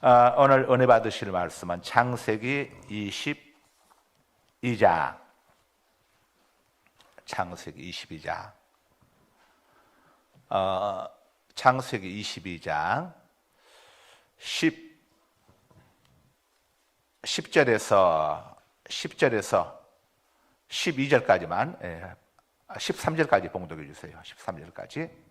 오늘 은혜 받으실 말씀은 창세기 22장. 창세기 22장. 창세기 22장 10절에서 12절까지만, 13절까지 봉독해 주세요. 13절까지.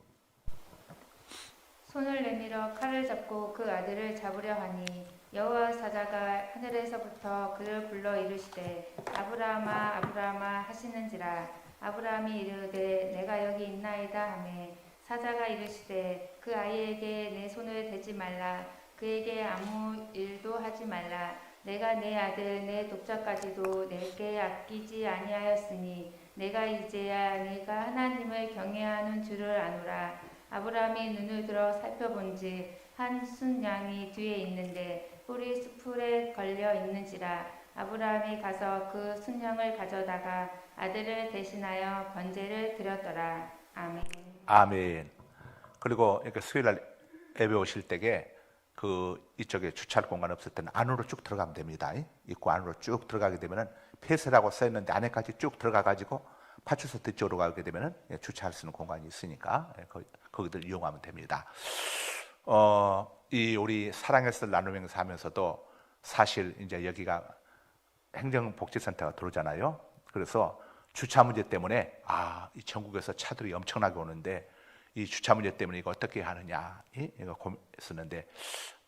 손을 내밀어 칼을 잡고 그 아들을 잡으려 하니 여호와 사자가 하늘에서부터 그를 불러 이르시되 아브라함아 아브라함아 하시는지라. 아브라함이 이르되 내가 여기 있나이다 하매 사자가 이르시되 그 아이에게 내 손을 대지 말라. 그에게 아무 일도 하지 말라. 내가 내 아들 내 독자까지도 내게 아끼지 아니하였으니 내가 이제야 네가 하나님을 경외하는 줄을 아노라. 아브라함이 눈을 들어 살펴본즉 한 순양이 뒤에 있는데 뿔이 수풀에 걸려 있는지라. 아브라함이 가서 그 순양을 가져다가 아들을 대신하여 번제를 드렸더라. 아멘. 아멘. 그리고 이렇게 수요일날 예배 오실 때에 이쪽에 주차할 공간 없을 때는 안으로 쭉 들어가면 됩니다. 입구 안으로 쭉 들어가게 되면은 폐쇄라고 써 있는데 안에까지 쭉 들어가 가지고 파출소 뒤쪽으로 가게 되면은 주차할 수 있는 공간이 있으니까 거기들 이용하면 됩니다. 우리 사랑에서 나눔 행사하면서도 사실 이제 여기가 행정복지센터가 들어오잖아요. 그래서 주차 문제 때문에 이 전국에서 차들이 엄청나게 오는데 이 주차 문제 때문에 이거 어떻게 하느냐 이거 고민했었는데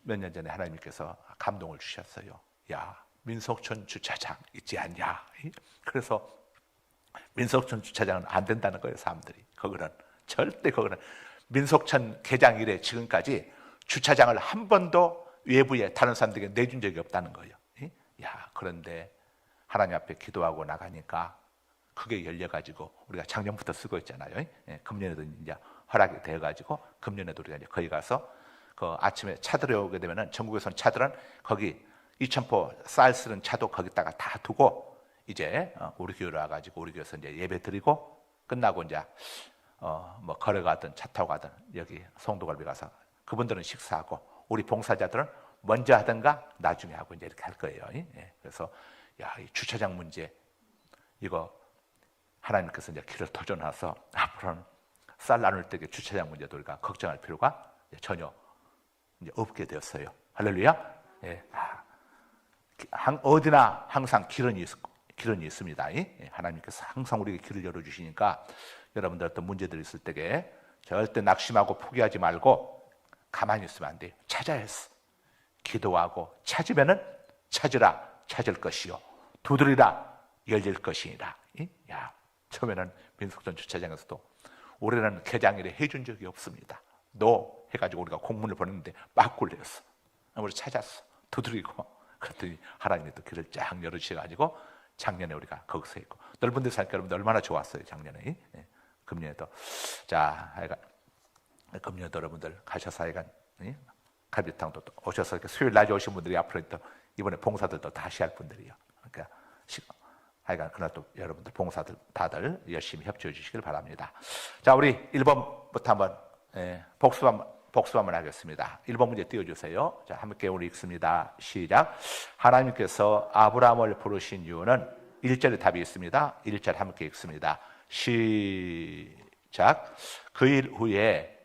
몇 년 전에 하나님께서 감동을 주셨어요. 야, 민속촌 주차장 있지 않냐? 그래서 민속촌 주차장은 안 된다는 거예요. 사람들이 거기는 민속촌 개장 이래 지금까지 주차장을 한 번도 외부에 다른 사람들에게 내준 적이 없다는 거예요. 야, 그런데 하나님 앞에 기도하고 나가니까 그게 열려가지고 우리가 작년부터 쓰고 있잖아요. 금년에도 이제 허락이 되어가지고 금년에도 우리가 이제 거기 가서 아침에 차 들어오게 되면은 전국에서 온 차들은 거기 2000포 쌀 쓰는 차도 거기다가 다 두고 이제 우리 교회로 와가지고 우리 교회에서 이제 예배 드리고 끝나고 이제 뭐 걸어가든 차 타고 가든 여기 송도갈비 가서 그분들은 식사하고 우리 봉사자들은 먼저 하든가 나중에 하고 이제 이렇게 할 거예요. 그래서 이 주차장 문제 이거 하나님께서 이제 길을 터줘놔서 앞으로는 쌀 나눌 때 주차장 문제도 우리가 걱정할 필요가 전혀 이제 없게 되었어요. 할렐루야. 어디나 항상 길은 있습니다. 하나님께서 항상 우리에게 길을 열어주시니까 여러분들 어떤 문제들이 있을 때에 절대 낙심하고 포기하지 말고 가만히 있으면 안 돼요. 찾아야 했어. 기도하고 찾으면은 찾으라 찾을 것이요 두드리라 열릴 것이니라. 처음에는 민속촌 주차장에서도 올해는 개장일에 해준 적이 없습니다. 너 해가지고 우리가 공문을 보냈는데 막 굴렸어. 우리 찾았어. 두드리고 그랬더니 하나님이 또 길을 쫙 열어주셔가지고 작년에 우리가 거기서 했고 넓은 데 사니까 여러분들 얼마나 좋았어요. 작년에. 금년에도 하여간 금년에도 여러분들 가셔서 하여간 갈비탕도 또 오셔서 이렇게 수요일 낮에 오신 분들이 앞으로 또 이번에 봉사들도 다시 할 분들이요. 그러니까 하여간 그날 또 여러분들 봉사들 다들 열심히 협조해 주시길 바랍니다. 자, 우리 1번부터 한번 복습 한번 하겠습니다. 1번 문제 띄워주세요. 자, 함께 우리 읽습니다. 시작. 하나님께서 아브라함을 부르신 이유는 1절에 답이 있습니다. 1절 함께 읽습니다. 시작. 그 일 후에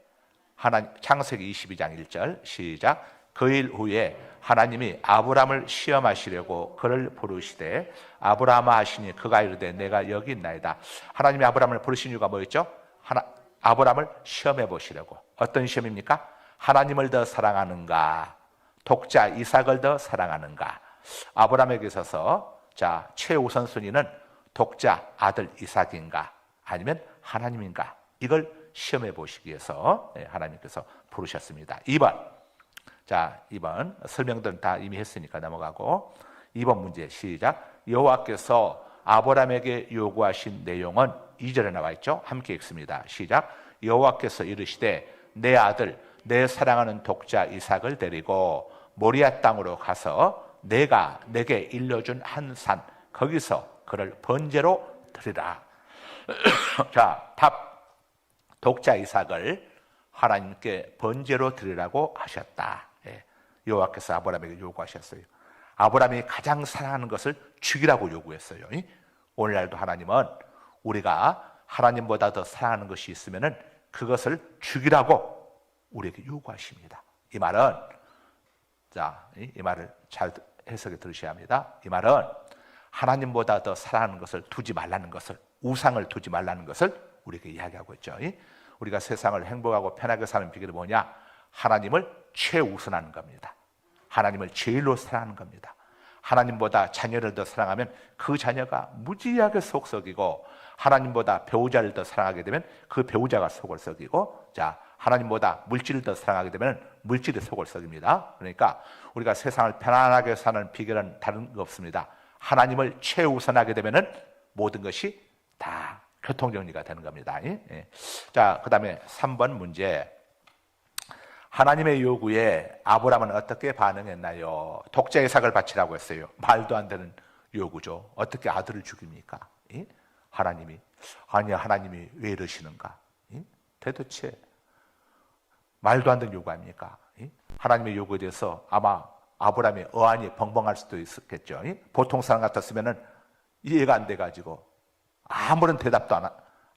창세기 22장 1절 시작. 그 일 후에 하나님이 아브라함을 시험하시려고 그를 부르시되 아브라함아 하시니 그가 이르되 내가 여기 있나이다. 하나님이 아브라함을 부르신 이유가 뭐였죠? 아브라함을 시험해 보시려고. 어떤 시험입니까? 하나님을 더 사랑하는가, 독자 이삭을 더 사랑하는가. 아브라함에게 있어서 최우선 순위는 독자 아들 이삭인가 아니면 하나님인가, 이걸 시험해 보시기 위해서 하나님께서 부르셨습니다. 2번. 2번 설명들은 다 이미 했으니까 넘어가고 2번 문제 시작. 여호와께서 아브라함에게 요구하신 내용은 2절에 나와 있죠. 함께 읽습니다. 시작. 여호와께서 이르시되 내 아들 내 사랑하는 독자 이삭을 데리고 모리아 땅으로 가서 내가 내게 일러준 한 산 거기서 그를 번제로 드리라. 답. 독자 이삭을 하나님께 번제로 드리라고 하셨다. 여호와께서 아브라함에게 요구하셨어요. 아브라함이 가장 사랑하는 것을 죽이라고 요구했어요. 오늘날도 하나님은 우리가 하나님보다 더 사랑하는 것이 있으면 그것을 죽이라고 우리에게 요구하십니다. 이 말은, 자, 이 말을 잘 해석해 들으셔야 합니다. 이 말은 하나님보다 더 사랑하는 것을 두지 말라는 것을, 우상을 두지 말라는 것을 우리에게 이야기하고 있죠. 우리가 세상을 행복하고 편하게 사는 비결이 뭐냐? 하나님을 최우선하는 겁니다. 하나님을 제일로 사랑하는 겁니다. 하나님보다 자녀를 더 사랑하면 그 자녀가 무지하게 속 썩이고, 하나님보다 배우자를 더 사랑하게 되면 그 배우자가 속을 썩이고, 자, 하나님보다 물질을 더 사랑하게 되면 물질이 속을 썩입니다. 그러니까 우리가 세상을 편안하게 사는 비결은 다른 거 없습니다. 하나님을 최우선하게 되면 모든 것이 다 교통정리가 되는 겁니다. 자, 그 다음에 3번 문제. 하나님의 요구에 아브라함은 어떻게 반응했나요? 독자 이삭을 바치라고 했어요. 말도 안 되는 요구죠. 어떻게 아들을 죽입니까? 하나님이, 아니야, 하나님이 왜 이러시는가? 도대체 말도 안 되는 요구 아닙니까? 하나님의 요구에 대해서 아마 아브라함의 어안이 벙벙할 수도 있었겠죠. 보통 사람 같았으면 이해가 안 돼가지고 아무런 대답도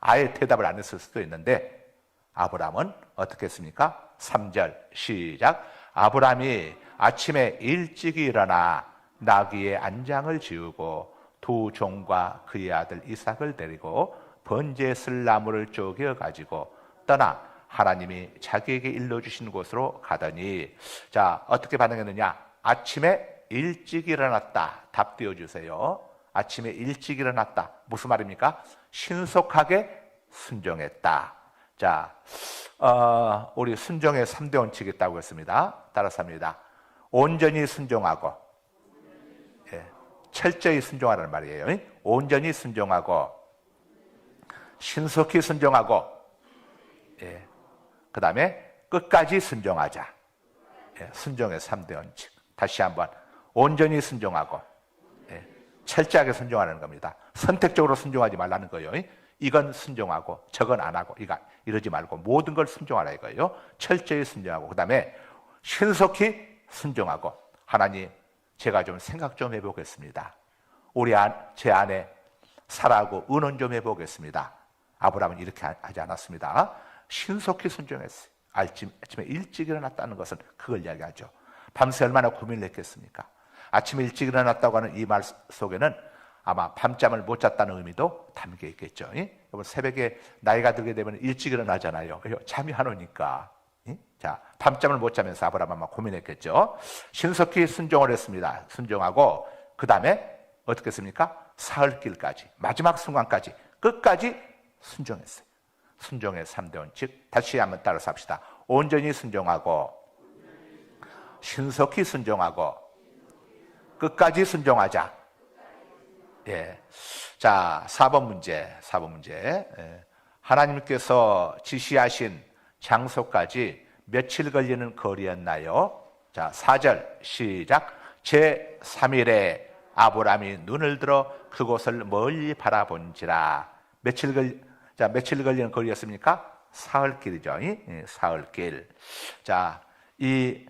아예 대답을 안 했을 수도 있는데, 아브라함은 어떻게 했습니까? 3절 시작. 아브라함이 아침에 일찍이 일어나 나귀의 안장을 지우고 두 종과 그의 아들 이삭을 데리고 번제에 쓸 나무를 쪼개 가지고 떠나 하나님이 자기에게 일러주신 곳으로 가더니, 자, 어떻게 반응했느냐? 아침에 일찍 일어났다. 답 띄워주세요. 아침에 일찍 일어났다. 무슨 말입니까? 신속하게 순종했다. 자, 우리 순종의 3대 원칙이 있다고 했습니다. 따라서 합니다. 온전히 순종하고, 철저히 순종하라는 말이에요. 온전히 순종하고, 신속히 순종하고, 그 다음에 끝까지 순종하자. 순종의 3대 원칙. 다시 한번, 온전히 순종하고, 철저하게 순종하는 겁니다. 선택적으로 순종하지 말라는 거예요. 이건 순종하고 저건 안 하고 이러지 말고 모든 걸 순종하라 이거예요. 철저히 순종하고, 그 다음에 신속히 순종하고, 하나님, 제가 좀 생각 좀 해보겠습니다. 제 아내 사라하고 의논 좀 해보겠습니다. 아브라함은 이렇게 하지 않았습니다. 신속히 순종했어요. 아침에 일찍 일어났다는 것은 그걸 이야기하죠. 밤새 얼마나 고민을 했겠습니까? 아침에 일찍 일어났다고 하는 이 말 속에는 아마 밤잠을 못 잤다는 의미도 담겨 있겠죠. 여러분, 새벽에 나이가 들게 되면 일찍 일어나잖아요. 잠이 안 오니까. 자, 밤잠을 못 자면서 아브라함은 아마 고민했겠죠. 신속히 순종을 했습니다. 순종하고, 그 다음에 어떻게 했습니까? 사흘길까지, 마지막 순간까지, 끝까지 순종했어요. 순종의 3대 원칙. 다시 한번 따라서 합시다. 온전히 순종하고, 신속히 순종하고, 끝까지 순종하자. 자, 4번 문제. 하나님께서 지시하신 장소까지 며칠 걸리는 거리였나요? 자, 4절 시작. 제3일에 아브라함이 눈을 들어 그곳을 멀리 바라본지라. 며칠 걸리는 거리였습니까? 사흘길이죠. 사흘길. 자, 이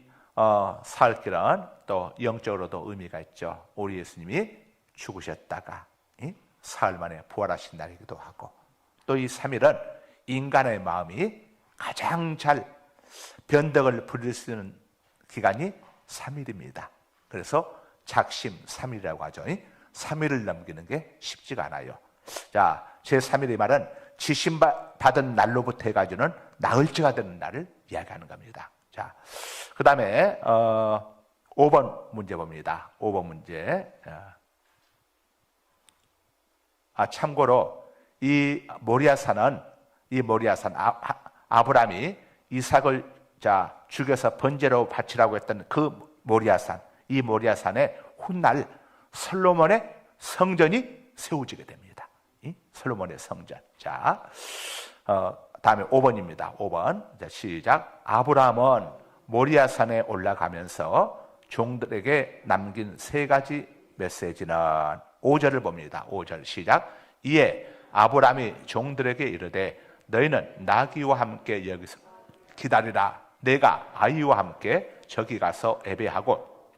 사흘길은 또 영적으로도 의미가 있죠. 우리 예수님이 죽으셨다가 사흘 만에 부활하신 날이기도 하고, 또 이 3일은 인간의 마음이 가장 잘 변덕을 부릴 수 있는 기간이 3일입니다. 그래서 작심 3일이라고 하죠. 3일을 넘기는 게 쉽지가 않아요. 자, 제3일의 말은 지심받은 날로부터 해가지고는 나흘째가 되는 날을 이야기하는 겁니다. 자, 그 다음에 5번 문제 봅니다. 5번 문제. 참고로 이 모리아산 아브라함이 이삭을 죽여서 번제로 바치라고 했던 그 모리아산, 이 모리아산에 훗날 솔로몬의 성전이 세워지게 됩니다. 솔로몬의 성전. 자, 다음에 5번입니다. 5번. 자, 시작. 아브라함은 모리아산에 올라가면서 종들에게 남긴 3가지 메시지는, 5절을 봅니다. 5절 시작. 이에 아브라함이 종들에게 이르되 너희는 나귀와 함께 여기서 기다리라. 내가 아이와 함께 저기 가서 예배하고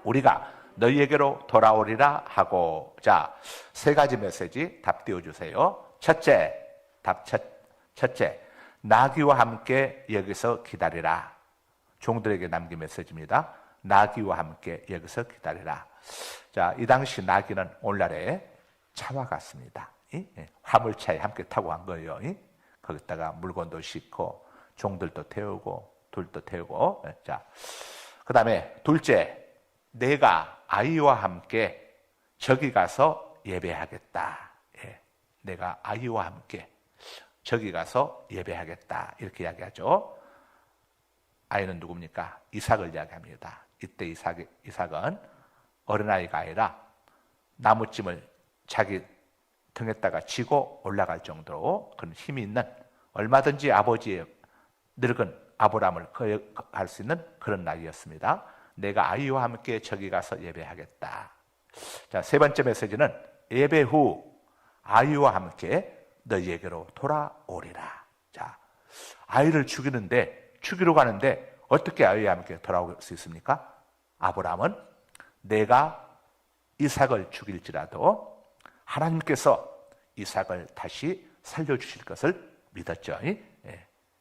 우리가 너희에게로 돌아오리라 하고. 자, 세 가지 메시지 답 띄워주세요. 첫째, 나귀와 함께 여기서 기다리라. 종들에게 남긴 메시지입니다. 나귀와 함께 여기서 기다리라. 자, 이 당시 나귀는 오늘날의 차와 같습니다. 화물차에 함께 타고 간 거예요. 거기다가 물건도 싣고 종들도 태우고 둘도 태우고. 자, 그 다음에 둘째, 내가 아이와 함께 저기 가서 예배하겠다. 내가 아이와 함께 저기 가서 예배하겠다. 이렇게 이야기하죠. 아이는 누굽니까? 이삭을 이야기합니다. 이때 이삭은 어린아이가 아니라 나무찜을 자기 등에다가 지고 올라갈 정도로 그런 힘이 있는, 얼마든지 아버지의 늙은 아브라함을 거역할 수 있는 그런 나이였습니다. 내가 아이와 함께 저기 가서 예배하겠다. 자, 세 번째 메시지는 예배 후 아이와 함께 너희에게로 돌아오리라. 자, 아이를 죽이러 가는데 어떻게 아이와 함께 돌아올 수 있습니까? 아브라함은 내가 이삭을 죽일지라도 하나님께서 이삭을 다시 살려주실 것을 믿었죠.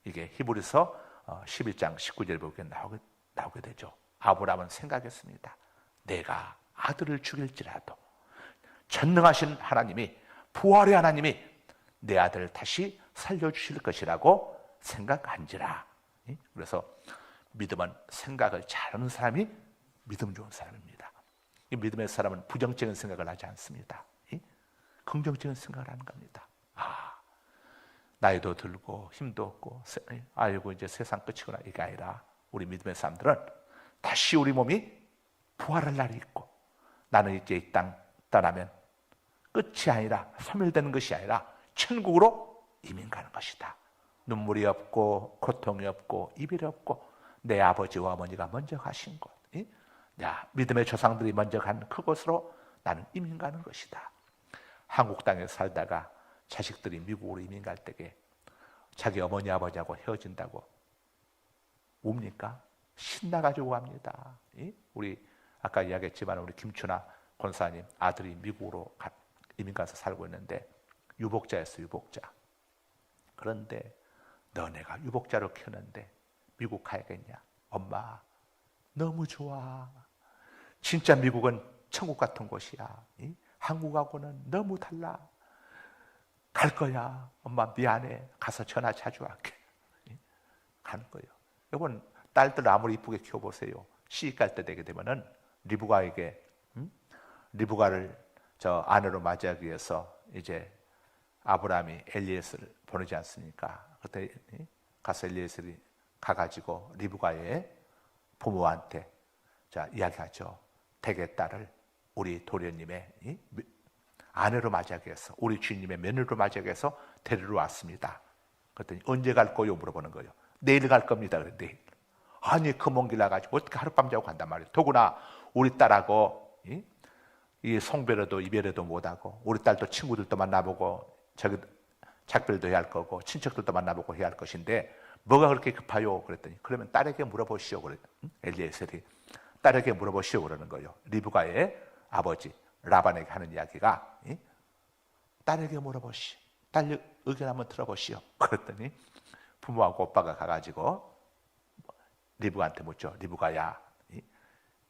이게 히브리서 11장 19절에 보게 나오게 되죠. 아브라함은 생각했습니다. 내가 아들을 죽일지라도 전능하신 하나님이, 부활의 하나님이 내 아들을 다시 살려주실 것이라고 생각한지라. 그래서 믿음은 생각을 잘하는 사람이 믿음 좋은 사람입니다. 이 믿음의 사람은 부정적인 생각을 하지 않습니다. 긍정적인 생각을 하는 겁니다. 나이도 들고 힘도 없고 아이고 이제 세상 끝이구나, 이게 아니라 우리 믿음의 사람들은 다시 우리 몸이 부활할 날이 있고, 나는 이제 이 땅 떠나면 끝이 아니라, 소멸되는 것이 아니라 천국으로 이민 가는 것이다. 눈물이 없고 고통이 없고 이별이 없고 내 아버지와 어머니가 먼저 가신 곳, 믿음의 조상들이 먼저 간 그곳으로 나는 이민 가는 것이다. 한국 땅에 살다가 자식들이 미국으로 이민 갈 때에 자기 어머니 아버지하고 헤어진다고 웁니까? 신나가지고 갑니다. 우리 아까 이야기했지만 우리 김춘아 권사님 아들이 미국으로 이민 가서 살고 있는데 유복자였어요. 유복자. 그런데 너네가 유복자로 키웠는데 미국 가야겠냐? 엄마 너무 좋아. 진짜 미국은 천국 같은 곳이야. 한국하고는 너무 달라. 갈 거야. 엄마 미안해. 가서 전화 자주 할게. 가는 거예요. 여러분 딸들 아무리 이쁘게 키워보세요. 시집 갈 때 되게 되면은 리브가에게 리브가를 저 아내로 맞이하기 위해서 이제 아브라함이 엘리에스를 보내지 않습니까? 그때 가서 엘리에스를 가가지고 리브가의 부모한테 자 이야기하죠. 대개 딸을 우리 도련님의 아내로 맞이하기 위해서, 우리 주인님의 며느리로 맞이하기 위해서 데리러 왔습니다. 그랬더니 언제 갈 거요? 물어보는 거예요. 내일 갈 겁니다. 그래 내일. 아니 그 먼 길 나가지고 어떻게 하룻밤 자고 간단 말이에요. 더구나 우리 딸하고 이 송별회도 이별회도 못하고 우리 딸도 친구들도 만나보고 저기 작별도 해야 할 거고 친척들도 만나보고 해야 할 것인데 뭐가 그렇게 급하요? 그랬더니 그러면 딸에게 물어보시오. 그래. 엘리에셀이 딸에게 물어보시오 그러는 거예요. 리브가의 아버지 라반에게 하는 이야기가 딸에게 물어보시오. 딸 의견 한번 들어보시오. 그랬더니 부모하고 오빠가 가가지고 리브가한테 묻죠. 리브가야, 이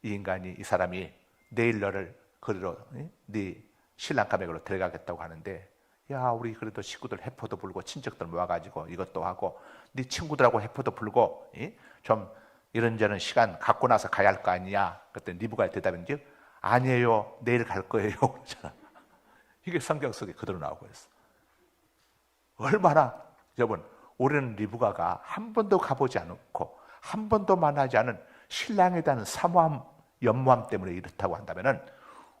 인간이, 이 사람이 내일 너를 그리로 네 신랑 가맥으로 데려가겠다고 하는데, 야 우리 그래도 식구들 해포도 불고 친척들 모아가지고 이것도 하고 네 친구들하고 해포도 불고 좀 이런저런 시간 갖고 나서 가야 할 거 아니냐. 그랬더니 리브가의 대답인지 아니에요, 내일 갈 거예요. 그러잖아. 이게 성경 속에 그대로 나오고 있어. 얼마나 여러분, 우리는 리브가가 한 번도 가보지 않고 한 번도 만나지 않은 신랑에 대한 사모함, 연모함 때문에 이렇다고 한다면은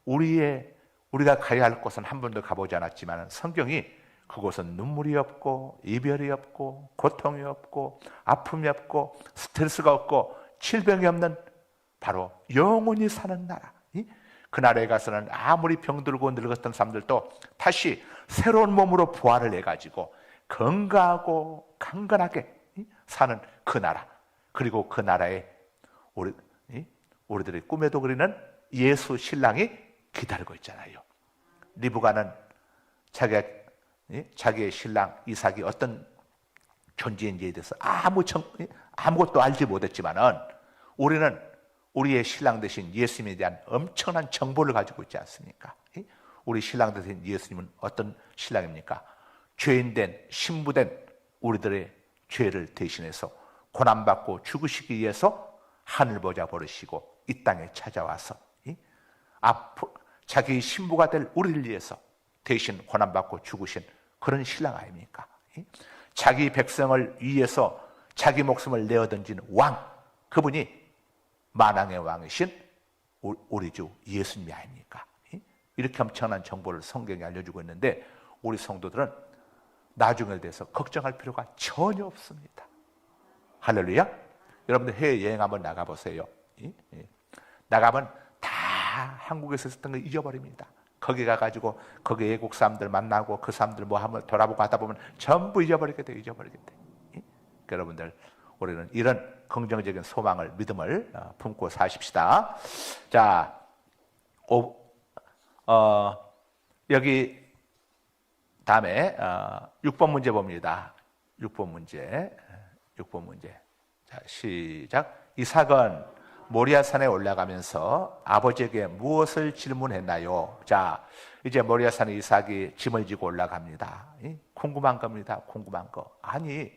우리가 가야 할 곳은 한 번도 가보지 않았지만 성경이 그곳은 눈물이 없고 이별이 없고 고통이 없고 아픔이 없고 스트레스가 없고 질병이 없는 바로 영원히 사는 나라. 그 나라에 가서는 아무리 병들고 늙었던 사람들도 다시 새로운 몸으로 부활을 해가지고 건강하고 강건하게 사는 그 나라. 그리고 그 나라에 우리들의 꿈에도 그리는 예수 신랑이 기다리고 있잖아요. 리브가는 자기의 신랑 이삭이 어떤 존재인지에 대해서 아무것도 알지 못했지만은 우리는 우리의 신랑 되신 예수님에 대한 엄청난 정보를 가지고 있지 않습니까? 우리 신랑 되신 예수님은 어떤 신랑입니까? 죄인된 신부된 우리들의 죄를 대신해서 고난받고 죽으시기 위해서 하늘 보좌 버리시고 이 땅에 찾아와서 자기 신부가 될 우리를 위해서 대신 고난받고 죽으신 그런 신랑 아닙니까? 자기 백성을 위해서 자기 목숨을 내어던진 왕, 그분이 만왕의 왕이신 우리 주 예수님이 아닙니까? 이렇게 엄청난 정보를 성경이 알려주고 있는데 우리 성도들은 나중에 대해서 걱정할 필요가 전혀 없습니다. 할렐루야. 여러분들 해외여행 한번 나가보세요. 나가면 다 한국에서 있었던 거 잊어버립니다. 거기 가가지고 거기 외국 사람들 만나고 그 사람들 뭐 한번 돌아보고 하다 보면 전부 잊어버리게 돼. 여러분들 우리는 이런 긍정적인 소망을, 믿음을 품고 사십시다. 자, 여기 다음에 6번 문제 봅니다. 6번 문제. 자, 시작. 이삭은 모리아산에 올라가면서 아버지에게 무엇을 질문했나요? 자, 이제 모리아산에 이삭이 짐을 지고 올라갑니다. 궁금한 겁니다. 궁금한 거. 아니,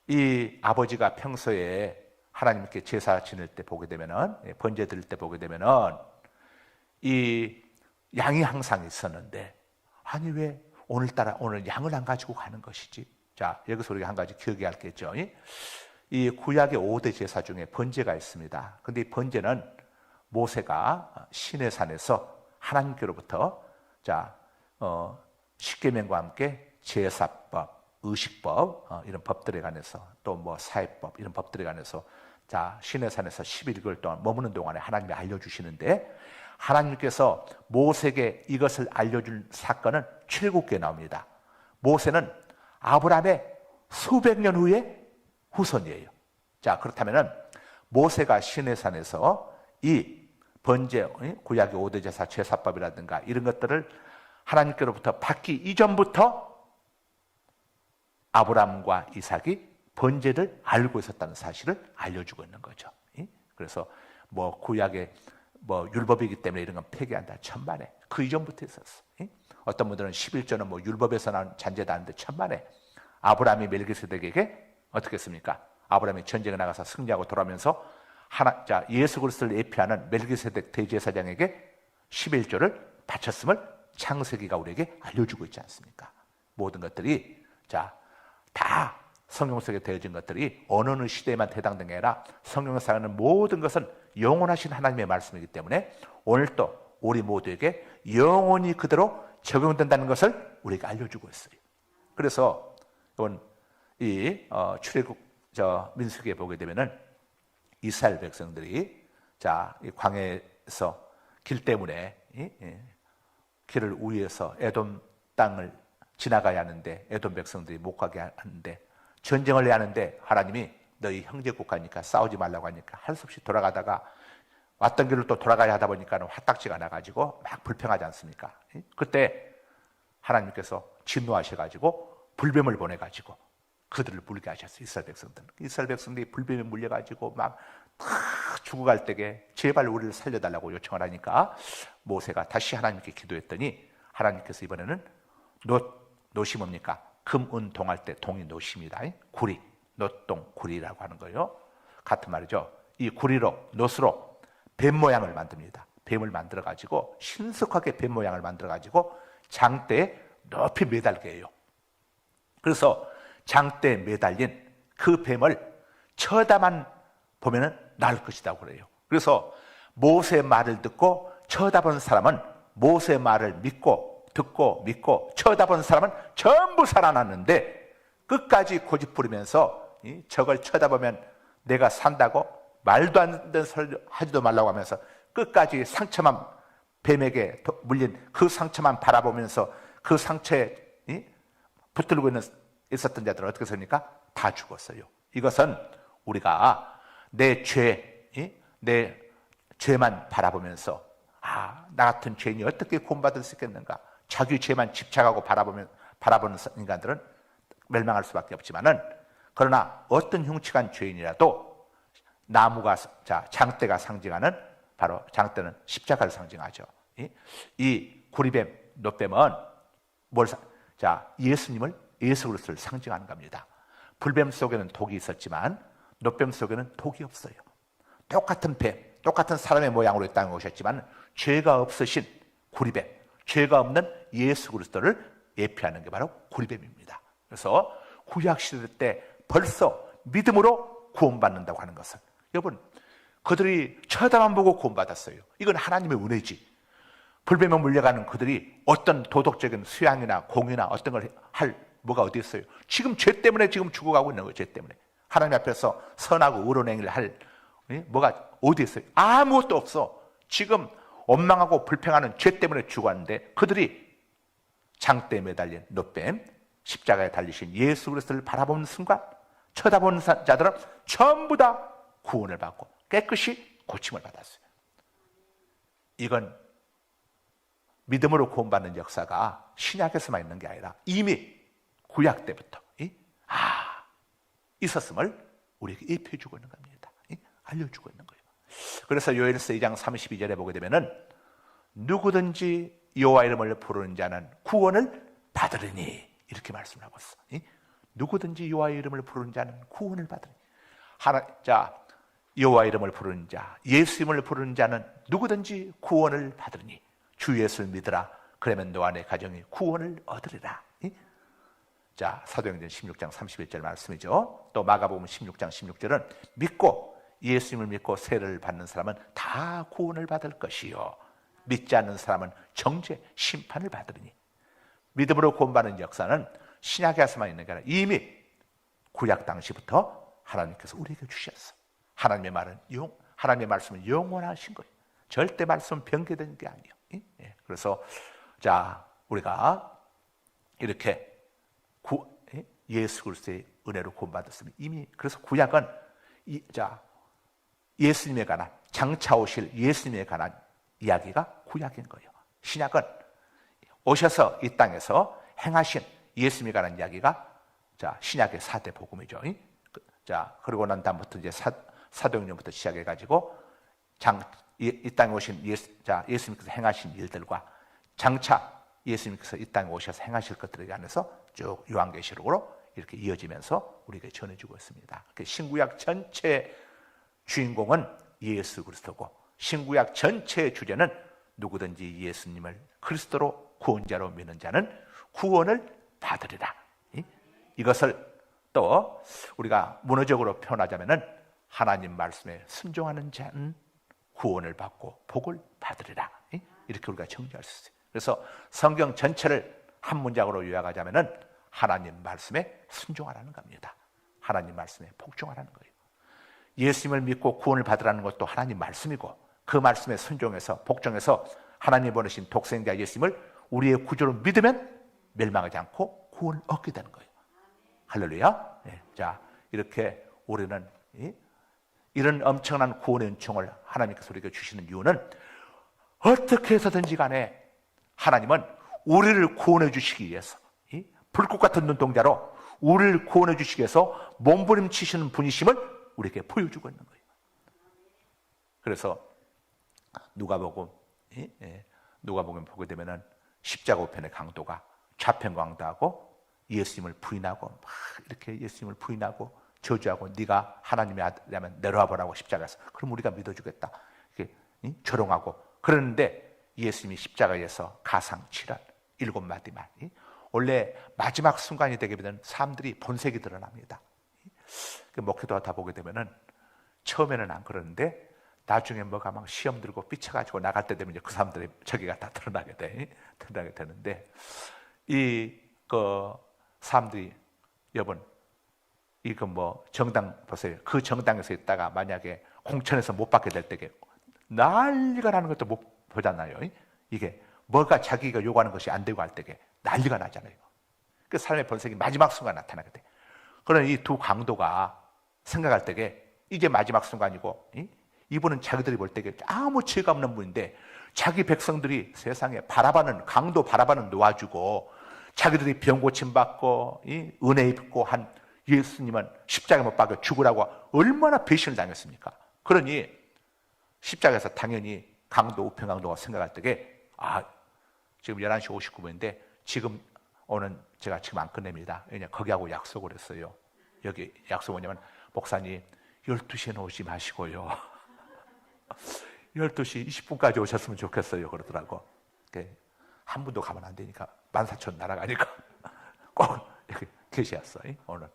이 아버지가 평소에 하나님께 제사 지낼 때 보게 되면은, 번제 드릴 때 보게 되면은 이 양이 항상 있었는데, 아니 왜 오늘 양을 안 가지고 가는 것이지? 자, 여기서 우리가 한 가지 기억해야 할 게 있죠. 이 구약의 5대 제사 중에 번제가 있습니다. 근데 이 번제는 모세가 시내산에서 하나님께로부터 십계명과 함께 제사법, 의식법 이런 법들에 관해서 또 뭐 사회법 이런 법들에 관해서 시내산에서 11개월 동안 머무는 동안에 하나님이 알려주시는데 하나님께서 모세에게 이것을 알려준 사건은 7개 나옵니다. 모세는 아브라함의 수백 년 후에 후손이에요. 자, 그렇다면은 모세가 시내산에서 이 번제, 구약의 5대 제사, 제사법이라든가 이런 것들을 하나님께로부터 받기 이전부터 아브라함과 이삭이 번제를 알고 있었다는 사실을 알려주고 있는 거죠. 그래서 뭐 구약의 뭐 율법이기 때문에 이런 건 폐기한다. 천만에. 그 이전부터 있었어. 어떤 분들은 11조는 뭐 율법에서 나온 잔재다는데 천만에. 아브라함이 멜기세덱에게 어떻게 했습니까? 아브라함이 전쟁에 나가서 승리하고 돌아오면서 예수 그리스도를 예표하는 멜기세덱 대제사장에게 11조를 바쳤음을 창세기가 우리에게 알려주고 있지 않습니까? 모든 것들이 다 성경 속에 되어진 것들이 어느 시대에만 해당된 게 아니라 성경에서 하는 모든 것은 영원하신 하나님의 말씀이기 때문에 오늘 또 우리 모두에게 영원히 그대로 적용된다는 것을 우리가 알려주고 있어요. 그래서 이번 출애굽 민수기에 보게 되면은 이스라엘 백성들이 이 광야에서 길 때문에 길을 우회해서 에돔 땅을 지나가야 하는데 에돔 백성들이 못 가게 하는데 전쟁을 해야 하는데 하나님이 너희 형제 국가니까 싸우지 말라고 하니까 할 수 없이 돌아가다가 왔던 길로 또 돌아가야 하다 보니까 화딱지가 나가지고 막 불평하지 않습니까? 그때 하나님께서 진노하셔가지고 불뱀을 보내가지고 그들을 물게 하셨어요. 이스라엘 백성들이 불뱀에 물려가지고 막 죽어갈 때에 제발 우리를 살려달라고 요청을 하니까 모세가 다시 하나님께 기도했더니 하나님께서 이번에는 놋이 뭡니까? 금, 은, 동할 때 동이 놋입니다. 구리, 놋동, 구리라고 하는 거예요. 같은 말이죠. 이 구리로, 놋으로 뱀 모양을 만듭니다. 뱀을 만들어가지고 신속하게 뱀 모양을 만들어가지고 장대에 높이 매달게 해요. 그래서 장대에 매달린 그 뱀을 쳐다만 보면은 나을 것이라고 그래요. 그래서 모세의 말을 듣고 쳐다본 사람은 모세의 말을 듣고 믿고 쳐다본 사람은 전부 살아났는데 끝까지 고집 부리면서 저걸 쳐다보면 내가 산다고 말도 안 되는 소리 하지도 말라고 하면서 끝까지 상처만 뱀에게 물린 그 상처만 바라보면서 그 상처에 붙들고 있었던 자들은 어떻게 했습니까? 다 죽었어요. 이것은 우리가 내 죄, 내 죄만 바라보면서 나 같은 죄인이 어떻게 구원받을 수 있겠는가? 자기 죄만 집착하고 바라보는 인간들은 멸망할 수밖에 없지만은, 그러나 어떤 흉측한 죄인이라도 나무가, 장대가 상징하는, 바로 장대는 십자가를 상징하죠. 이 구리뱀, 놋뱀은 예수님을, 예수 그리스도를 상징하는 겁니다. 불뱀 속에는 독이 있었지만 놋뱀 속에는 독이 없어요. 똑같은 뱀, 똑같은 사람의 모양으로 이 땅에 오셨지만 죄가 없으신 구리뱀, 죄가 없는 예수 그리스도를 예표하는 게 바로 구리뱀입니다. 그래서 구약 시대 때 벌써 믿음으로 구원받는다고 하는 것은, 여러분, 그들이 쳐다만 보고 구원받았어요. 이건 하나님의 은혜지. 불뱀에 물려가는 그들이 어떤 도덕적인 수양이나 공의나 어떤 걸 뭐가 어디 있어요? 지금 죄 때문에 지금 죽어가고 있는 거예요. 죄 때문에. 하나님 앞에서 선하고 의로운 행위를 할 뭐가 어디 있어요? 아무것도 없어. 지금 원망하고 불평하는 죄 때문에 죽었는데, 그들이 장대에 매달린 놋뱀, 십자가에 달리신 예수 그리스도를 바라보는 순간 쳐다보는 자들은 전부 다 구원을 받고 깨끗이 고침을 받았어요. 이건 믿음으로 구원받는 역사가 신약에서만 있는 게 아니라 이미 구약 때부터 있었음을 우리에게 예표해주고 있는 겁니다. 알려주고 있는 거예요. 그래서 요엘서 2장 32절에 보게 되면은 누구든지 여호와 이름을 부르는 자는 구원을 받으리니, 이렇게 말씀을 하고 있어. 누구든지 여호와 이름을 부르는 자는 구원을 받으리니. 여호와 이름을 부르는 자, 예수 이름을 부르는 자는 누구든지 구원을 받으리니 주 예수를 믿으라. 그러면 너와 내 가정이 구원을 얻으리라. 사도행전 16장 31절 말씀이죠. 또 마가복음 16장 16절은 예수님을 믿고 세례를 받는 사람은 다 구원을 받을 것이요, 믿지 않는 사람은 정죄 심판을 받으리니. 믿음으로 구원받는 역사는 신약에서만 있는 게 아니라 이미 구약 당시부터 하나님께서 우리에게 주셨어. 하나님의 말씀은 영원하신 거예요. 절대 말씀은 변개된 게 아니에요. 그래서 우리가 이렇게 예수 그리스도의 은혜로 구원받았으면 이미, 그래서 구약은 예수님에 관한, 장차 오실 예수님에 관한 이야기가 구약인 거예요. 신약은 오셔서 이 땅에서 행하신 예수님에 관한 이야기가 신약의 4대 복음이죠. 그리고 난 다음부터 이제 사도행전부터 시작해가지고 이 땅에 오신 예수님께서 행하신 일들과 장차 예수님께서 이 땅에 오셔서 행하실 것들에 관해서 쭉 요한계시록으로 이렇게 이어지면서 우리에게 전해주고 있습니다. 신구약 전체의 주인공은 예수 그리스도고, 신구약 전체의 주제는 누구든지 예수님을 그리스도로 구원자로 믿는 자는 구원을 받으리라. 이것을 또 우리가 문어적으로 표현하자면은 하나님 말씀에 순종하는 자는 구원을 받고 복을 받으리라. 이렇게 우리가 정리할 수 있어요. 그래서 성경 전체를 한 문장으로 요약하자면은 하나님 말씀에 순종하라는 겁니다. 하나님 말씀에 복종하라는 거예요. 예수님을 믿고 구원을 받으라는 것도 하나님 말씀이고, 그 말씀에 순종해서 복종해서 하나님 보내신 독생자 예수님을 우리의 구주로 믿으면 멸망하지 않고 구원을 얻게 되는 거예요. 할렐루야. 이렇게 우리는 이런 엄청난 구원의 은총을 하나님께서 우리에게 주시는 이유는, 어떻게 해서든지 간에 하나님은 우리를 구원해 주시기 위해서, 불꽃 같은 눈동자로 우리를 구원해 주시기 위해서 몸부림치시는 분이심을 우리에게 보여주고 있는 거예요. 그래서 누가복음 보게 되면은 십자가 우편의 강도가 좌편 강도하고 예수님을 부인하고 막 이렇게 예수님을 부인하고 저주하고, 네가 하나님의 아들이라면 내려와 보라고 십자가에서, 그럼 우리가 믿어주겠다 이렇게 조롱하고 그러는데, 예수님이 십자가에서 가상 7할 7마디 말, 원래 마지막 순간이 되게 되면 사람들이 본색이 드러납니다. 목회도 하다 보게 되면은 처음에는 안 그러는데 나중에 뭐가 막 시험 들고 삐쳐가지고 나갈 때 되면 이제 그 사람들이 저기가 다 드러나게 되는데, 사람들이, 여러분, 정당 보세요. 그 정당에서 있다가 만약에 공천에서 못 받게 될 때게 난리가 나는 것도 못 보잖아요. 이게 뭐가 자기가 요구하는 것이 안 되고 할 때게 난리가 나잖아요. 그 사람의 본색이 마지막 순간 나타나게 돼. 그러나 이 두 강도가 생각할 때게 이제 마지막 순간이고 이분은 자기들이 볼 때 아무 죄가 없는 분인데 자기 백성들이 세상에 바라봐는 강도 바라봐는 놓아주고 자기들이 병 고침 받고 은혜 입고 한 예수님은 십자가에 못 박혀 죽으라고 얼마나 배신을 당했습니까? 그러니 십자가에서 당연히 강도 우평강도가 생각할 때에 지금 11시 59분인데 지금 오늘 제가 지금 안 끝냅니다. 왜냐 거기하고 약속을 했어요. 여기 약속 뭐냐면 목사님 12시에는 오지 마시고요. 12시 20분까지 오셨으면 좋겠어요. 그러더라고. 한 분도 가면 안 되니까 14,000 날아가니까 꼭 이렇게 계시었어. 오늘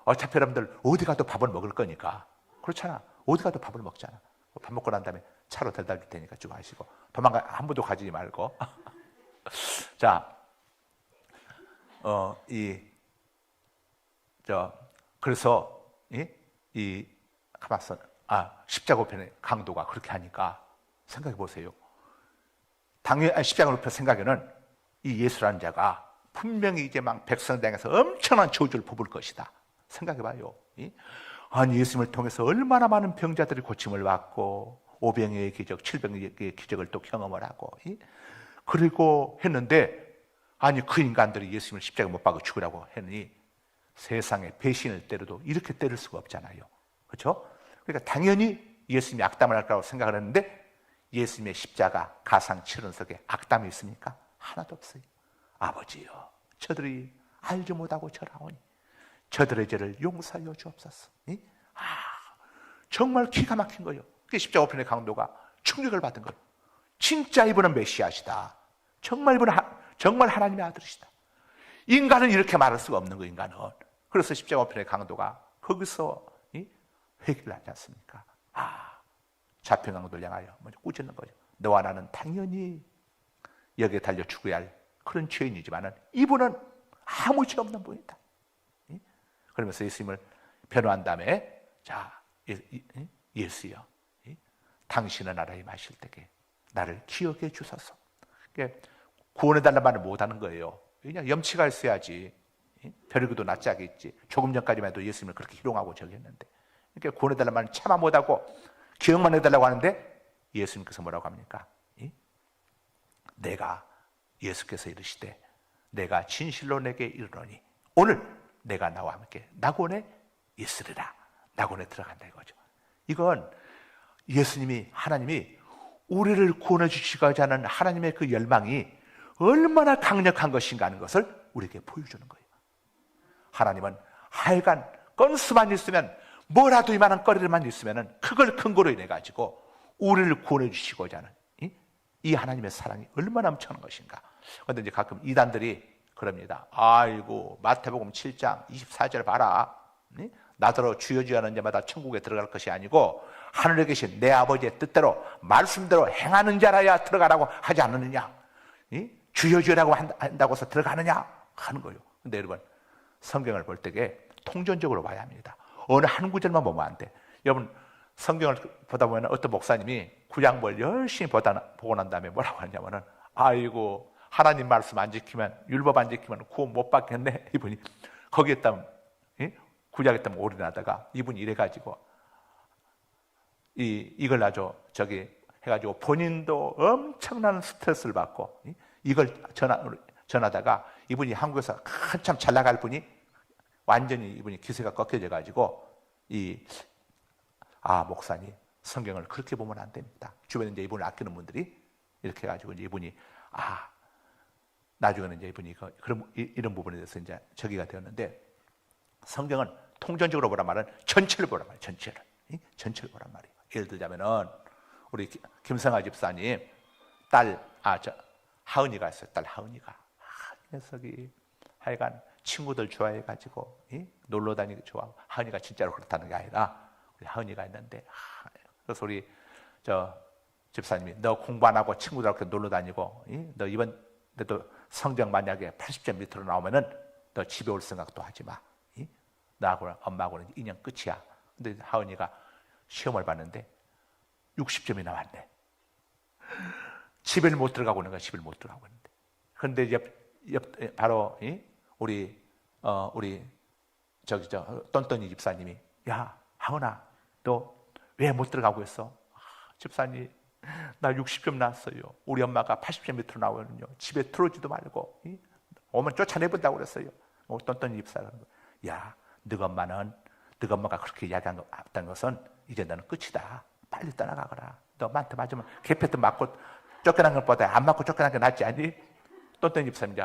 어차피 여러분들 어디 가도 밥을 먹을 거니까 그렇잖아. 어디 가도 밥을 먹잖아. 밥 먹고 난 다음에 차로 데려다 줄 테니까 좀 하시고 도망가 한 분도 가지 말고. 자, 그래서 가만있어. 십자가 우편의 강도가 그렇게 하니까 생각해 보세요. 당연히 십자가 우편 생각에는 이 예수라는 자가 분명히 이제 막 백성당에서 엄청난 저주를 뽑을 것이다. 생각해 봐요. 아니 예수님을 통해서 얼마나 많은 병자들이 고침을 받고 오병이의 기적, 칠병의 기적을 또 경험을 하고 그리고 했는데 아니 그 인간들이 예수님을 십자가에 못 박아 죽으라고 했으니 세상에 배신을 때려도 이렇게 때릴 수가 없잖아요. 그렇죠? 그러니까 당연히 예수님이 악담을 할 거라고 생각을 했는데 예수님의 십자가 가상 칠언석에 악담이 있습니까? 하나도 없어요. 아버지여 저들이 알지 못하고 절하오니 저들의 죄를 용서하여 주옵소서. 정말 기가 막힌 거예요. 그게 십자가 우편의 강도가 충격을 받은 거예요. 진짜 이분은 메시아시다. 정말 이분은 정말 하나님의 아들이시다. 인간은 이렇게 말할 수가 없는 거예요. 인간은. 그래서 십자가 우편의 강도가 거기서 회개를 하지 않습니까? 잡힌 강도를 향하여 먼저 꾸짖는 거죠. 너와 나는 당연히 여기에 달려 죽어야 할 그런 죄인이지만 이분은 아무 죄 없는 분이다. 그러면서 예수님을 변호한 다음에 자 예수여 당신의 나라에 마실 때에 나를 기억해 주소서. 구원해달라는 말을 못하는 거예요. 그냥 염치가 있어야지. 벼르기도 낯짝이 조금 전까지만 해도 예수님을 그렇게 희롱하고 저기 했는데 그러니까 구원해달라는 말은 차마 못하고 기억만 해달라고 하는데 예수님께서 뭐라고 합니까? 내가 예수께서 이르시되 내가 진실로 내게 이르노니 오늘 내가 나와 함께 낙원에 있으리라. 낙원에 들어간다 이거죠. 이건 예수님이 하나님이 우리를 구원해 주시고자 하는 하나님의 그 열망이 얼마나 강력한 것인가 하는 것을 우리에게 보여주는 거예요. 하나님은 하여간 건수만 있으면 뭐라도 이만한 거리만 있으면 그걸 근거로 인해 가지고 우리를 구원해 주시고자 하는 이 하나님의 사랑이 얼마나 엄청난 것인가. 그런데 이제 가끔 이단들이 그럽니다. 아이고 마태복음 7장 24절 봐라. 나더러 주여 주여 하는 자마다 천국에 들어갈 것이 아니고 하늘에 계신 내 아버지의 뜻대로 말씀대로 행하는 자라야 들어가라고 하지 않느냐. 주여 주여라고 한다고 해서 들어가느냐 하는 거예요. 근데 여러분 성경을 볼 때에 통전적으로 봐야 합니다. 어느 한 구절만 보면 안 돼. 여러분 성경을 보다 보면 어떤 목사님이 구약을 열심히 보고 난 다음에 뭐라고 하냐면은 아이고 하나님 말씀 안 지키면 율법 안 지키면 구원 못 받겠네. 이분이 거기에 따면 구약에 따면 올인하다가 이분이 이래가지고 이걸 아주 저기 해가지고 본인도 엄청난 스트레스를 받고 이걸 전하다가 이분이 한국에서 한참 잘 나갈 분이 완전히 이분이 기세가 꺾여져 가지고 목사님 성경을 그렇게 보면 안 됩니다. 주변에 이제 이분을 아끼는 분들이 이렇게 해가지고 이제 이분이 나중에는 이제 이분이 그런 이런 부분에 대해서 이제 저기가 되었는데 성경은 통전적으로 보란 말은 전체를 보란 말이에요. 전체를 보란 말이에요. 예를 들자면은 우리 김성아 집사님 딸 하은이가 있어요. 딸 하은이가 이 녀석이 하여간 친구들 좋아해가지고 놀러 다니기 좋아하고 하은이가 진짜로 그렇다는 게 아니라 우리 하은이가 있는데 그래서 우리 집사님이 너 공부 안 하고 친구들하고 놀러 다니고 너 이번에도 성적 만약에 80점 밑으로 나오면은 너 집에 올 생각도 하지 마. 나하고 엄마하고는 인연 끝이야. 근데 하은이가 시험을 봤는데 60점이 나왔네. 집에 못 들어가고 있는 거야. 집에 못 들어가고 있는데. 그런데 바로 우리 떤떤이 집사님이 야 하은아 너 왜 못 들어가고 있어? 집사님, 나 60점 나왔어요. 우리 엄마가 80점 밑으로 나오거든요. 집에 들어오지도 말고 오면 쫓아내본다고 그랬어요. 똔똔이 집사가. 야, 너가 엄마가 그렇게 이야기한다는 것은 이제 너는 끝이다. 빨리 떠나가거라. 너 엄마한테 맞으면 개패도 맞고 쫓겨난 것보다 안 맞고 쫓겨난 게 낫지 않니? 똔똔이 집사님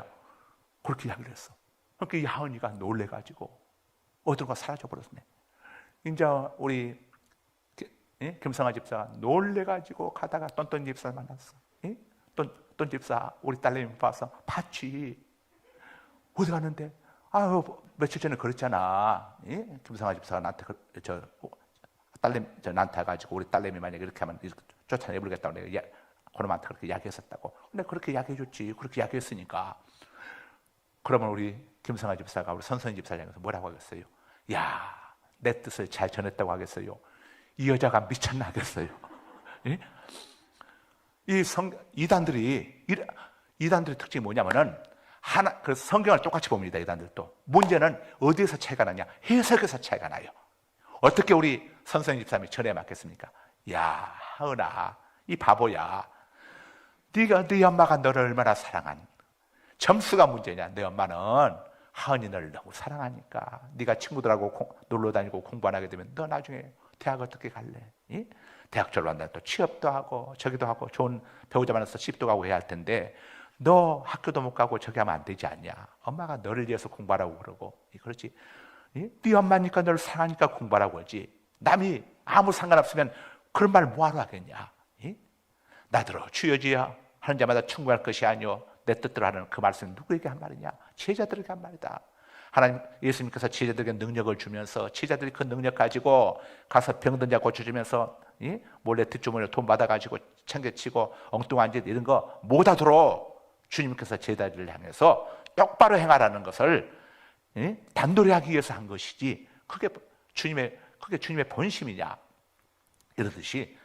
그렇게 이야기를 했어. 그러니까 이 하은이가 놀래가지고 어디론가 사라져버렸네. 이제 우리 김성아 집사 놀래가지고 가다가 똔똔 집사 만났어. 똔 집사 우리 딸내미 봐서 봤지. 어디 갔는데? 아유 며칠 전에 그랬잖아. 김성아 집사가 나한테 나한테 가지고 우리 딸내미 만약에 이렇게 하면 이렇게 쫓아내버리겠다고 내가 그놈한테 그렇게 이야기했었다고. 근데 그렇게 이야기해줬지. 그렇게 이야기했으니까. 그러면 우리 김성아 집사가 우리 선선이 집사를 향해서 뭐라고 하겠어요? 야, 내 뜻을 잘 전했다고 하겠어요? 이 여자가 미쳤나 하겠어요? 이단들의 특징이 뭐냐면은 그래서 성경을 똑같이 봅니다. 이단들도. 문제는 어디에서 차이가 나냐? 해석에서 차이가 나요. 어떻게 우리 선생님 집사님이 전해 맞겠습니까? 야, 하은아, 이 바보야. 네 엄마가 너를 얼마나 사랑한? 점수가 문제냐? 내 엄마는 하은이 너를 너무 사랑하니까. 네가 친구들하고 놀러 다니고 공부 안 하게 되면 너 나중에 대학 어떻게 갈래? 대학 졸업한다 또 취업도 하고 저기도 하고 좋은 배우자 만나서 집도 가고 해야 할 텐데 너 학교도 못 가고 저기 하면 안 되지 않냐? 엄마가 너를 위해서 공부하라고 그러고. 그렇지? 네 엄마니까 너를 사랑하니까 공부하라고 하지. 남이 아무 상관없으면 그런 말 뭐하러 하겠냐? 나더러 주여지야 하는 자마다 충고할 것이 아니오 내 뜻대로 하는 그 말씀은 누구에게 한 말이냐? 제자들에게 한 말이다. 하나님 예수님께서 제자들에게 능력을 주면서 제자들이 그 능력 가지고 가서 병든 자 고쳐주면서 몰래 뒷주머니로 돈 받아가지고 챙겨치고 엉뚱한 짓 이런 거 못하도록 주님께서 제자들을 향해서 똑바로 행하라는 것을 단도리 하기 위해서 한 것이지 그게 주님의 본심이냐? 이러듯이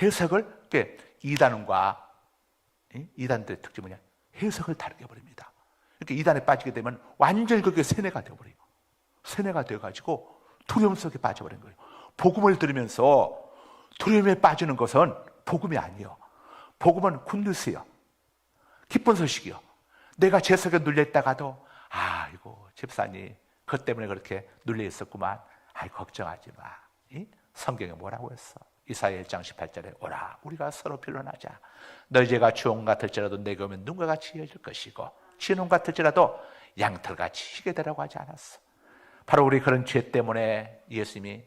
해석을 이단과 이단들의 특징이 뭐냐? 해석을 다르게 버립니다. 이렇게 이단에 빠지게 되면 완전히 그게 세뇌가 되어버려요. 세뇌가 되어가지고 두려움 속에 빠져버린 거예요. 복음을 들으면서 두려움에 빠지는 것은 복음이 아니에요. 복음은 굿뉴스예요. 기쁜 소식이요. 내가 재석에 눌려있다가도 아이고 집사님 그것 때문에 그렇게 눌려있었구만. 걱정하지 마. 성경에 뭐라고 했어? 이사야 1장 18절에 오라 우리가 서로 변론하자. 너희 죄가 주홍 같을지라도 내게 오면 눈과 같이 이어질 것이고 진홍 같을지라도 양털같이 희게 되라고 하지 않았어. 바로 우리 그런 죄 때문에 예수님이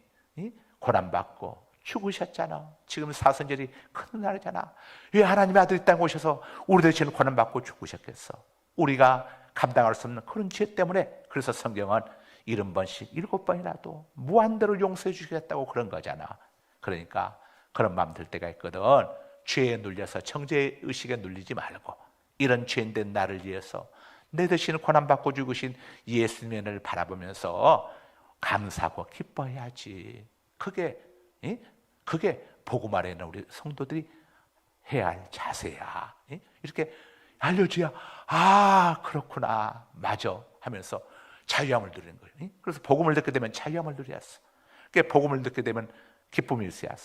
고난받고 죽으셨잖아. 지금 사순절이 큰 날이잖아. 왜 하나님의 아들이 땅에 오셔서 우리 대신 고난받고 죽으셨겠어? 우리가 감당할 수 없는 그런 죄 때문에. 그래서 성경은 70번씩 7번이라도 무한대로 용서해 주시겠다고 그런 거잖아. 그러니까 그런 마음 들 때가 있거든. 죄에 눌려서 정죄의식에 눌리지 말고 이런 죄인된 나를 위해서 내 대신 고난받고 죽으신 예수님을 바라보면서 감사하고 기뻐해야지. 그게 복음 아래 있는 우리 성도들이 해야 할 자세야. 이렇게 알려줘야 그렇구나 맞아 하면서 자유함을 누리는 거예요. 그래서 복음을 듣게 되면 자유함을 누려야어. 복음을 듣게 되면 기쁨이 있어야어.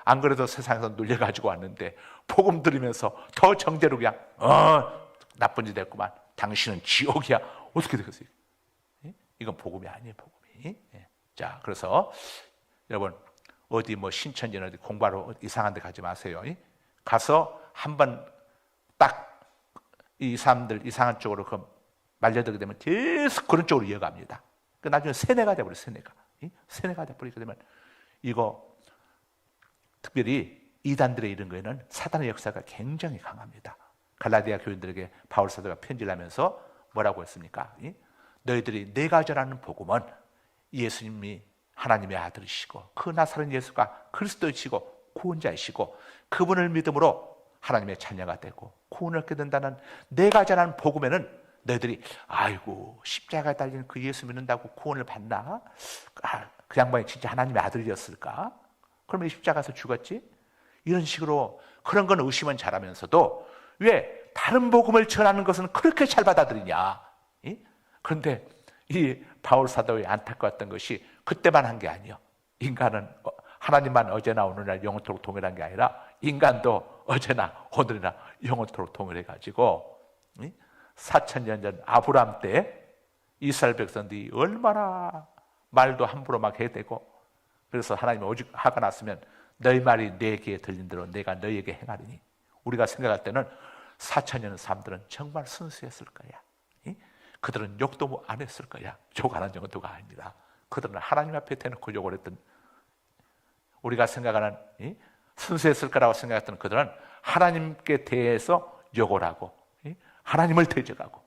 안 그래도 세상에서 눌려가지고 왔는데 복음 들으면서 더 정죄로 그냥 나쁜 짓 했구만. 당신은 지옥이야. 어떻게 되겠어요? 이건 복음이 아니에요. 복음이. 자, 그래서 여러분 어디 신천지나 어디 공부하러 이상한 데 가지 마세요. 가서 한번 딱 이 사람들 이상한 쪽으로 말려들게 되면 계속 그런 쪽으로 이어갑니다. 나중에 세뇌가 돼버려요. 세뇌가 돼버리게 되면 이거 특별히 이단들의 이런 거에는 사단의 역사가 굉장히 강합니다. 갈라디아 교인들에게 바울 사도가 편지를 하면서 뭐라고 했습니까? 너희들이 내가 전하는 복음은 예수님이 하나님의 아들이시고 그 나사렛 예수가 그리스도이시고 구원자이시고 그분을 믿음으로 하나님의 자녀가 되고 구원을 얻게 된다는 내가 전하는 복음에는 너희들이 아이고 십자가에 달린 그 예수 믿는다고 구원을 받나? 그 양반이 진짜 하나님의 아들이었을까? 그러면 십자가에서 죽었지? 이런 식으로 그런 건 의심은 잘하면서도 왜 다른 복음을 전하는 것은 그렇게 잘 받아들이냐? 그런데 이 바울 사도의 안타까웠던 것이 그때만 한 게 아니에요. 인간은 하나님만 어제나 오늘날 영원토록 동일한 게 아니라 인간도 어제나 오늘이나 영원토록 동일해가지고 4,000년 전 아브라함 때 이스라엘 백성들이 얼마나 말도 함부로 막 해대고, 그래서 하나님이 오직 화가 났으면 너희 말이 내 귀에 들린 대로 내가 너희에게 행하리니, 우리가 생각할 때는 4,000년 사람들은 정말 순수했을 거야. 그들은 욕도 안 했을 거야. 욕하는 정도가 아닙니다. 그들은 하나님 앞에 대놓고 욕을 했던, 우리가 생각하는 순수했을 거라고 생각했던 그들은 하나님께 대해서 욕을 하고 하나님을 대적하고,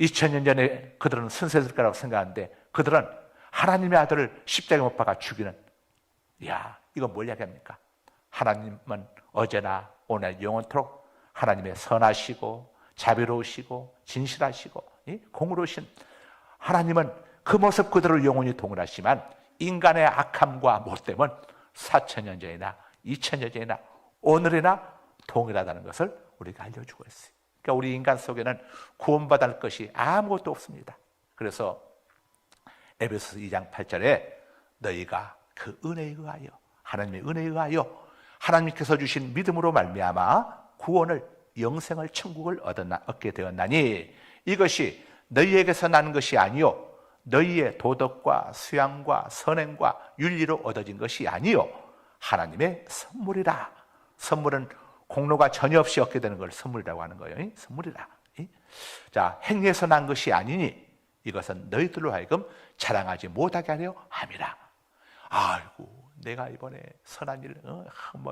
2000년 전에 그들은 순수했을 거라고 생각하는데 그들은 하나님의 아들을 십자가에 못 박아 죽이는, 이야, 이거 뭘 이야기합니까? 하나님은 어제나 오늘 영원토록 하나님의 선하시고 자비로우시고 진실하시고 공의로우신 하나님은 그 모습 그대로 영원히 동일하시지만 인간의 악함과 못됨은 4,000년 전이나 2,000년 전이나 오늘이나 동일하다는 것을 우리가 알려주고 있어요. 그러니까 우리 인간 속에는 구원받을 것이 아무것도 없습니다. 그래서 에베소서 2장 8절에 너희가 그 은혜에 의하여, 하나님의 은혜에 의하여 하나님께서 주신 믿음으로 말미암아 구원을, 영생을, 천국을 얻게 되었나니 이것이 너희에게서 나는 것이 아니요 너희의 도덕과 수양과 선행과 윤리로 얻어진 것이 아니요 하나님의 선물이라. 선물은 공로가 전혀 없이 얻게 되는 걸 선물이라고 하는 거예요. 선물이라. 자, 행위에서 난 것이 아니니 이것은 너희들로 하여금 자랑하지 못하게 하려 함이라. 아이고, 내가 이번에 선한 일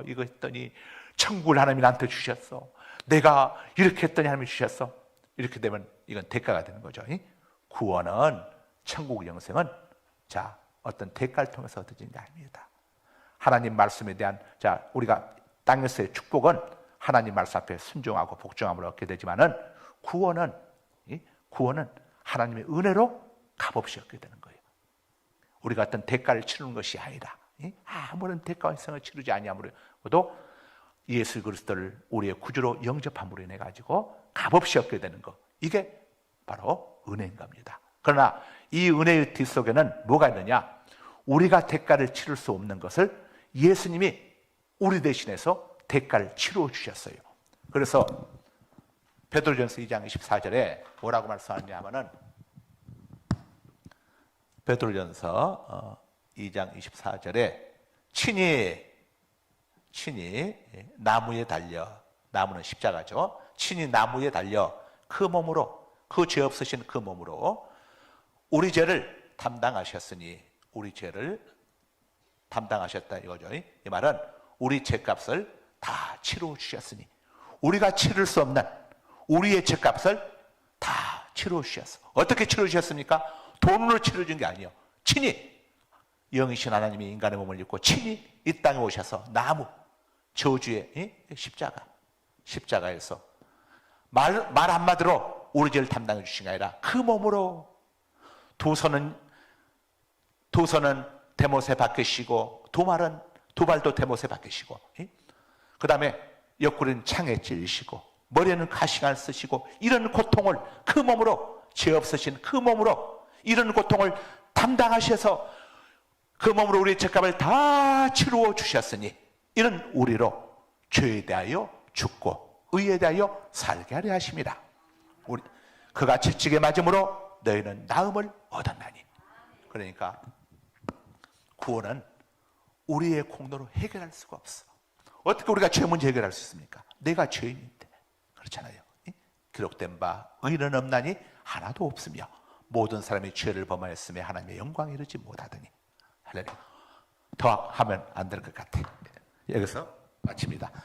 이거 했더니 천국을 하나님이 나한테 주셨어. 내가 이렇게 했더니 하나님이 주셨어. 이렇게 되면 이건 대가가 되는 거죠. 구원은, 천국 영생은 자, 어떤 대가를 통해서 얻어지는 게 아닙니다. 하나님 말씀에 대한, 자, 우리가 땅에서의 축복은 하나님 말씀 앞에 순종하고 복종함으로 얻게 되지만은 구원은 하나님의 은혜로 값없이 얻게 되는 거예요. 우리가 어떤 대가를 치르는 것이 아니라 아무런 대가와 희생을 치르지 아니하므로도 예수 그리스도를 우리의 구주로 영접함으로 인해 가지고 값없이 얻게 되는 것, 이게 바로 은혜인 겁니다. 그러나 이 은혜의 뒷속에는 뭐가 있느냐? 우리가 대가를 치를 수 없는 것을 예수님이 우리 대신해서 대가를 치러 주셨어요. 그래서 베드로전서 2장 24절에 뭐라고 말씀하느냐 하면은, 베드로전서 2장 24절에 친히 나무에 달려, 나무는 십자가죠. 친히 나무에 달려 그 몸으로, 그 죄 없으신 그 몸으로 우리 죄를 담당하셨으니, 우리 죄를 담당하셨다 이거죠. 이 말은 우리 죄값을 다 치러 주셨으니, 우리가 치를 수 없는 우리의 죄값을 다 치러 주셨어. 어떻게 치러 주셨습니까? 돈으로 치러 준 게 아니에요. 친히 영이신 하나님이 인간의 몸을 입고 친히 이 땅에 오셔서 나무, 저주의 십자가에서 말 한마디로 우리 죄를 담당해 주신 게 아니라 그 몸으로 두 손은 데못에 박히시고 두 발도 데못에 박히시고, 그 다음에 옆구리는 창에 찔리시고 머리에는 가시관을 쓰시고, 이런 고통을 그 몸으로, 죄 없으신 그 몸으로 이런 고통을 담당하셔서 그 몸으로 우리의 죄값을 다 치루어 주셨으니 이는 우리로 죄에 대하여 죽고 의에 대하여 살게 하려 하심이라. 그가 채찍에 맞음으로 너희는 나음을 얻었나니. 그러니까 구원은 우리의 공로로 해결할 수가 없어. 어떻게 우리가 죄 문제 해결할 수 있습니까? 내가 죄인인데. 그렇잖아요. 기록된 바 의는 없나니 하나도 없으며 모든 사람이 죄를 범하였으며 하나님의 영광에 이르지 못하더니. 할렐루야. 더 하면 안 될 것 같아. 여기서 마칩니다.